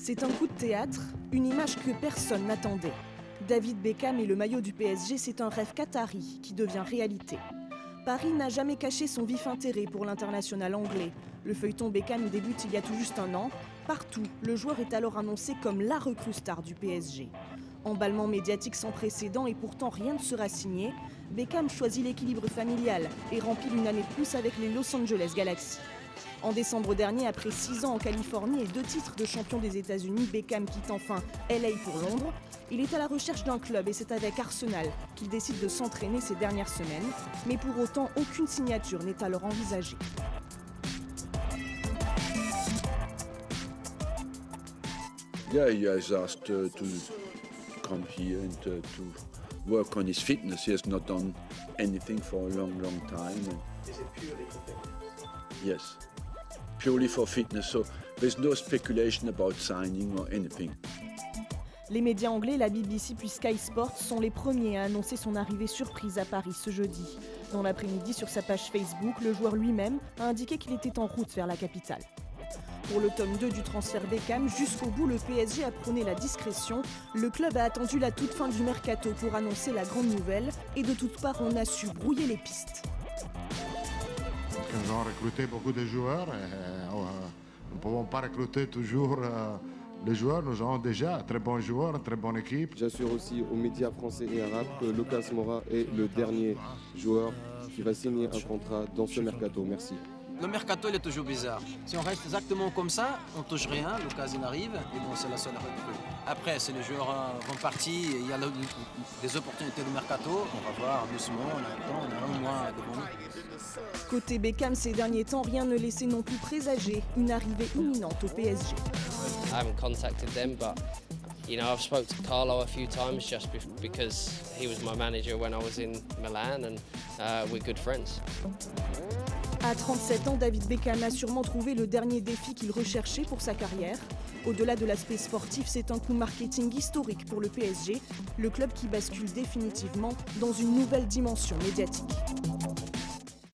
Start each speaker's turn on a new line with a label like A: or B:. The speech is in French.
A: C'est un coup de théâtre, une image que personne n'attendait. David Beckham et le maillot du PSG, c'est un rêve qatari qui devient réalité. Paris n'a jamais caché son vif intérêt pour l'international anglais. Le feuilleton Beckham débute il y a tout juste un an. Partout, le joueur est alors annoncé comme la recrue star du PSG. Emballement médiatique sans précédent et pourtant rien ne sera signé. Beckham choisit l'équilibre familial et remplit une année de plus avec les Los Angeles Galaxy. En décembre dernier, après 6 ans en Californie et 2 titres de champion des États-Unis, Beckham quitte enfin LA pour Londres. Il est à la recherche d'un club et c'est avec Arsenal qu'il décide de s'entraîner ces dernières semaines. Mais pour autant, aucune signature n'est alors envisagée.
B: Yeah, he has asked to come here and to work on his fitness. He has not done anything for a long time.
C: Is it purely for fitness?
B: Yes, purely for fitness. So there's no speculation about signing or anything.
A: Les médias anglais, la BBC puis Sky Sports sont les premiers à annoncer son arrivée surprise à Paris ce jeudi. Dans l'après-midi, sur sa page Facebook, le joueur lui-même a indiqué qu'il était en route vers la capitale. Pour le tome 2 du transfert Beckham, jusqu'au bout, le PSG a prôné la discrétion. Le club a attendu la toute fin du mercato pour annoncer la grande nouvelle. Et de toutes parts, on a su brouiller les pistes.
D: Nous avons recruté beaucoup de joueurs. Nous ne pouvons pas recruter toujours les joueurs. Nous avons déjà un très bon joueur, une très bonne équipe.
E: J'assure aussi aux médias français et arabes que Lucas Moura est le dernier joueur qui va signer un contrat dans ce mercato. Merci.
F: Le mercato, il est toujours bizarre. Si on reste exactement comme ça, on ne touche rien, l'occasion arrive, et bon, c'est la seule recrue. Après, si les joueurs vont partir, il y a des opportunités de mercato, on va voir doucement, on a un mois devant nous.
A: Côté Beckham, ces derniers temps, rien ne laissait non plus présager une arrivée imminente au PSG.
G: I haven't contacted them, but I've spoke to Carlo a few times just because he was my manager when I was in Milan, and we're good friends.
A: À 37 ans, David Beckham a sûrement trouvé le dernier défi qu'il recherchait pour sa carrière. Au-delà de l'aspect sportif, c'est un coup marketing historique pour le PSG, le club qui bascule définitivement dans une nouvelle dimension médiatique.